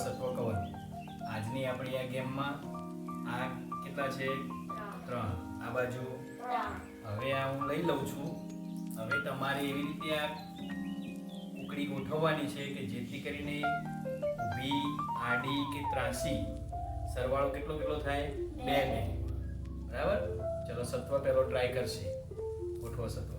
સત્વ cover. આજની આપણી આ ગેમમાં આ કેટલા છે? 3. આ બાજુ હવે આ હું લઈ લઉં છું. હવે તમારે એવી રીતે આ કુકડી ગોઠવવાની છે કે જેથી કરીને ઊભી, આડી કે ત્રાસી સરવાળો કેટલો થાય? 2 બરાબર. ચલો સત્વ પહેલો ટ્રાય કરશે. ગોઠવો સત્વ.